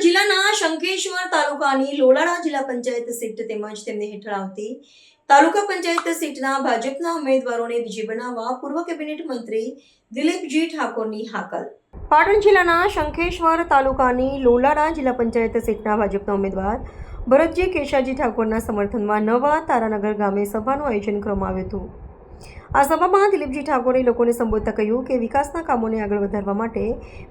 જિલ્લાના શંખેશ્વર તાલુકાની લોલાડા જિલ્લા પંચાયત સીટ તેમજ તેમને હેઠળ આવતી તાલુકા પંચાયત સીટના ભાજપના ઉમેદવારોને વિજય બનાવવા પૂર્વ કેબિનેટ મંત્રી દિલીપજી ઠાકોરની હાકલ. પાટણ જિલ્લાના શંખેશ્વર તાલુકાની લોલાડા જિલ્લા પંચાયત સીટના ભાજપના ઉમેદવાર ભરતજી કેશાજી ઠાકોરના સમર્થનમાં નવા તારાનગર ગામે સભાનું આયોજન કરવામાં આવ્યું હતું. આ સભામાં દિલીપજી ઠાકોરે લોકોને સંબોધતા કહ્યું કે વિકાસના કામોને આગળ વધારવા માટે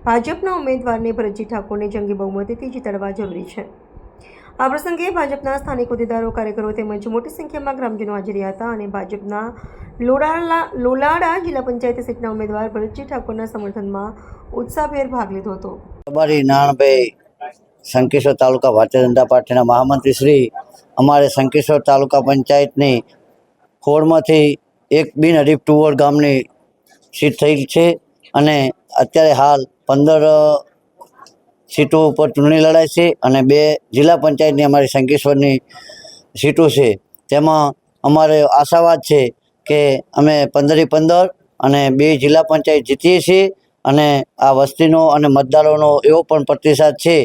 ભાજપના ઉમેદવારને ભરતજી ઠાકોરને જંગી બહુમતીથી જીતાડવા જરૂરી છે. આ પ્રસંગે ભાજપના સ્થાનિક હોદ્દેદારો, કાર્યકરો તેમજ મોટી સંખ્યામાં ગ્રામજનો હાજર રહ્યા હતા અને ભાજપના લોલાડા જિલ્લા પંચાયત સીટના ઉમેદવાર ભરતજી ઠાકોરના સમર્થનમાં ઉત્સાહભેર ભાગ લીધો હતો. શંખેશ્વર તાલુકા ભારતીય જનતા પાર્ટીના મહામંત્રી શ્રી અમારે શંખેશ્વર તાલુકા પંચાયતની હોળમાંથી એક બિનહરીફ ટુવર ગામની સીટ થઈ છે અને અત્યારે હાલ 15 સીટો ઉપર ચૂંટણી લડાય છે અને 2 જિલ્લા પંચાયતની અમારી શંખેશ્વરની સીટો છે. તેમાં અમારે આશાવાદ છે કે અમે 15 અને 2 જિલ્લા પંચાયત જીતીએ છીએ અને આ વસ્તીનો અને મતદારોનો એવો પણ પ્રતિસાદ છે.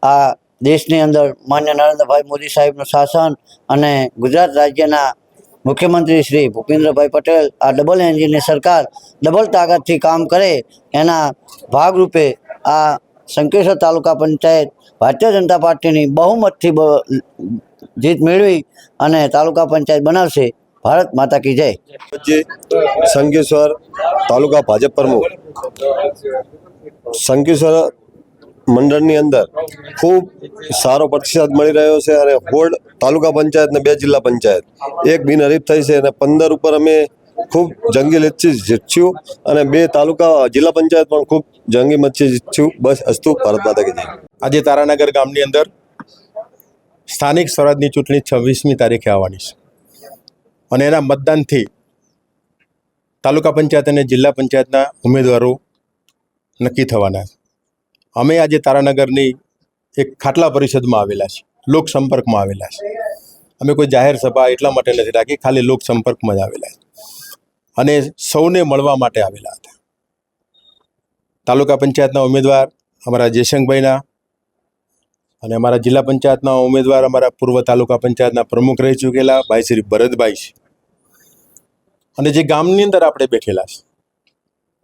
આ દેશની અંદર માન્ય નરેન્દ્રભાઈ મોદી સાહેબનું શાસન અને ગુજરાત રાજ્યના મુખ્યમંત્રી શ્રી ભૂપેન્દ્રભાઈ પટેલ આ ડબલ એન્જિનની સરકાર ડબલ તાકાતથી કામ કરે એના ભાગરૂપે આ શંખેશ્વર તાલુકા પંચાયત ભારતીય જનતા પાર્ટીની બહુમતથી જીત મેળવી અને તાલુકા પંચાયત બનાવશે. ભારત માતા કી જય. શંખેશ્વર તાલુકા ભાજપ પ્રમુખ શંખેશ્વર મંડળની અંદર ખૂબ સારો પ્રતિસાદ મળી રહ્યો છે અને હોડ તાલુકા પંચાયત ને 2 જિલ્લા પંચાયત એક બિનહરીફ થઈ છે અને 15 ઉપર અમે ખૂબ જંગી મતથી જીત્યું અને 2 તાલુકા જિલ્લા પંચાયત પણ ખૂબ જંગી મતથી જીત્યું. બસ અસ્તુ. ભારત માતા કી જય. આજે તારાનગર ગામની અંદર સ્થાનિક સ્વરાજની ચૂંટણી 26મી તારીખે આવવાની છે અને એના મતદાનથી તાલુકા પંચાયત અને જિલ્લા પંચાયતના ઉમેદવારો નક્કી થવાના છે. અમે આજે તારાનગરની એક ખાટલા પરિષદમાં આવેલા છે, લોકસંપર્કમાં આવેલા છે. અમે કોઈ જાહેર સભા એટલા માટે નથી રાખી, ખાલી લોકસંપર્કમાં જ આવેલા છે અને સૌને મળવા માટે આવેલા હતા. તાલુકા પંચાયતના ઉમેદવાર અમારા જયશંકભાઈના અને અમારા જિલ્લા પંચાયતના ઉમેદવાર અમારા પૂર્વ તાલુકા પંચાયતના પ્રમુખ રહી ચૂકેલા ભાઈ શ્રી ભરતભાઈ છે અને જે ગામની અંદર આપણે બેઠેલા છે.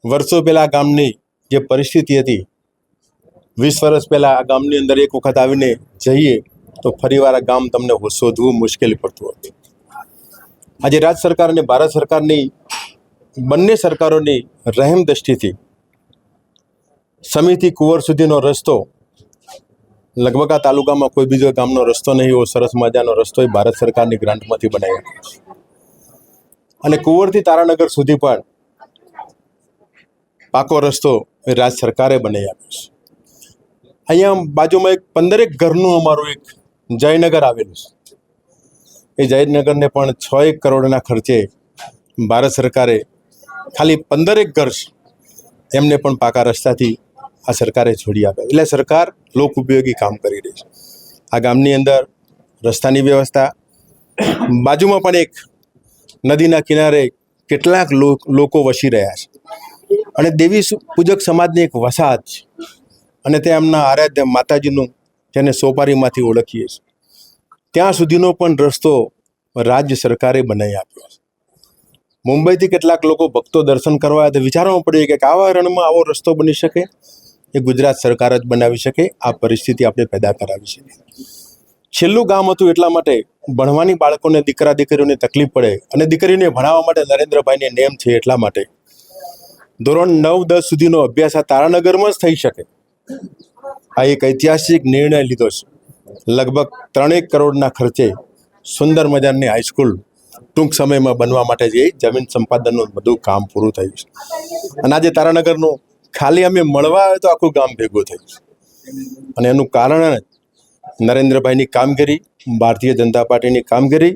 વર્ષો પહેલાં ગામની જે પરિસ્થિતિ હતી, 20 વર્ષ પહેલાં આ ગામની અંદર એક વખત આવીને જઈએ તો ફરીવાર આ ગામ તમને શોધવું મુશ્કેલ પડતું હતું. આજે રાજ્ય સરકાર અને ભારત સરકારની બંને સરકારોની રહેમ દ્રષ્ટિથી સમીથી કુંવર સુધીનો રસ્તો લગભગ આ તાલુકામાં કોઈ બીજો ગામનો રસ્તો નહીં એવો સરસ મજાનો રસ્તો એ ભારત સરકારની ગ્રાન્ટમાંથી બનાવી આપ્યો છે અને કુંવરથી તારાનગર સુધી પણ પાકો રસ્તો એ રાજ્ય સરકારે બનાવી આપ્યો છે. અહીંયા બાજુમાં એક 15 ઘરનું અમારું એક જયનગર આવેલું છે. એ જયનગરને પણ 6 કરોડના ખર્ચે ભારત સરકારે ખાલી 15 ઘર એમને પણ પાકા રસ્તાથી આ સરકારે છોડી આપ્યા. એટલે સરકાર લોક ઉપયોગી કામ કરી રહી છે. આ ગામની અંદર રસ્તાની વ્યવસ્થા, બાજુમાં પણ એક નદીના કિનારે કેટલાક લોકો વસી રહ્યા છે અને દેવી પૂજક સમાજની એક વસાહત છે અને તે એમના આરાધ્ય માતાજીનું જેને સોપારીમાંથી ઓળખીએ છીએ ત્યાં સુધીનો પણ રસ્તો રાજ્ય સરકારે બનાવી આપ્યો છે. મુંબઈથી કેટલાક લોકો ભક્તો દર્શન કરવા તો વિચારવા પડ્યું કે આવા રણમાં આવો રસ્તો બની શકે, એ ગુજરાત સરકાર જ બનાવી શકે. આ પરિસ્થિતિ આપણે પેદા કરાવી છે. છેલ્લું ગામ હતું એટલા માટે ભણવાની બાળકોને દીકરા દીકરીઓને તકલીફ પડે અને દીકરીને ભણાવવા માટે નરેન્દ્રભાઈને નેમ છે એટલા માટે ધોરણ 9-10 સુધીનો અભ્યાસ આ તારાનગરમાં જ થઈ શકે. આ એક ઐતિહાસિક નિર્ણય લીધો છે. લગભગ 3 કરોડના ખર્ચે સુંદર મજાની હાઈસ્કૂલ ટૂંક સમયમાં બનવા માટે જે જમીન સંપાદનનું બધું કામ પૂરું થયું છે અને આજે તારાનગરનું ખાલી અમે મળવા આવે તો આખું ગામ ભેગું થયું છે અને એનું કારણ નરેન્દ્રભાઈની કામગીરી, ભારતીય જનતા પાર્ટીની કામગીરી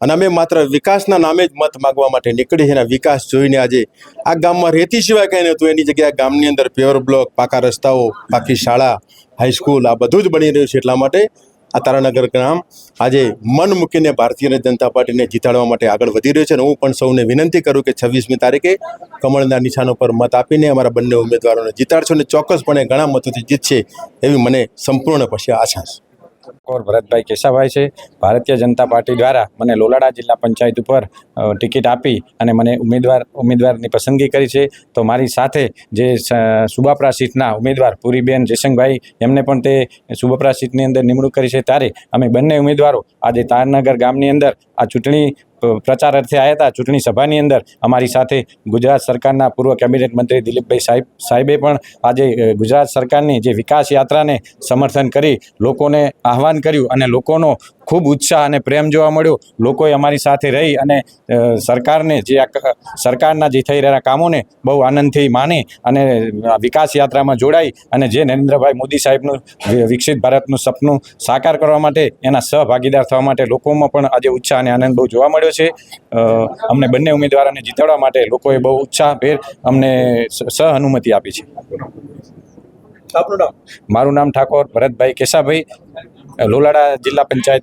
અને અમે માત્ર વિકાસના નામે જ મત માગવા માટે નીકળી છે. વિકાસ જોઈને આજે આ ગામમાં રેતી સિવાય કંઈ નહોતું, એની જગ્યાએ ગામની અંદર પેવર બ્લોક, પાકા રસ્તાઓ, પાકી શાળા, હાઈસ્કૂલ આ બધું જ બની રહ્યું છે. એટલા માટે આ તારાનગર ગામ આજે મન મૂકીને ભારતીય જનતા પાર્ટીને જીતાડવા માટે આગળ વધી રહ્યું છે અને હું પણ સૌને વિનંતી કરું કે 26મી તારીખે કમળના નિશાન ઉપર મત આપીને અમારા બંને ઉમેદવારોને જીતાડશો અને ચોક્કસપણે ઘણા મતોથી જીતશે એવી મને સંપૂર્ણ પછી આશા છે. ઠાકોર ભરતભાઈ કેશાભાઈ છે. ભારતીય જનતા પાર્ટી દ્વારા મને લોલાડા જિલ્લા પંચાયત ઉપર ટિકિટ આપી અને મને ઉમેદવારની પસંદગી કરી છે. તો મારી સાથે જે સુબાપરા સીટના ઉમેદવાર પુરીબેન જયસંગભાઈ એમને પણ તે સુબાપરા સીટની અંદર નિમણૂક કરી છે. ત્યારે અમે બંને ઉમેદવારો આજે તારનગર ગામની અંદર આ ચૂંટણી પ્રચાર અર્થે આવ્યા હતા. ચૂંટણી સભાની અંદર અમારી સાથે ગુજરાત સરકારના પૂર્વ કેબિનેટ મંત્રી દિલીપભાઈ સાહેબે પણ આજે ગુજરાત સરકારની જે વિકાસ યાત્રાને સમર્થન કરી લોકોને આહવાન કર્યું અને લોકોનો ખૂબ ઉત્સાહ અને પ્રેમ જોવા મળ્યો. લોકોએ અમારી સાથે રહી અને સરકારના જે થઈ રહેલા કામોને બહુ આનંદથી માની અને વિકાસ યાત્રામાં જોડાઈ અને જે નરેન્દ્રભાઈ મોદી સાહેબનું વિકસિત ભારતનું સપનું સાકાર કરવા માટે એના સહભાગીદાર થવા માટે લોકોમાં પણ આજે ઉત્સાહ અને આનંદ બહુ જોવા મળ્યો છે. અમને બંને ઉમેદવારોને જીતાડવા માટે લોકોએ બહુ ઉત્સાહભેર અમને સહઅનુમતિ આપી છે. મારું નામ ઠાકોર ભરતભાઈ કેશાભાઈ, લોલાડા જિલ્લા પંચાયતના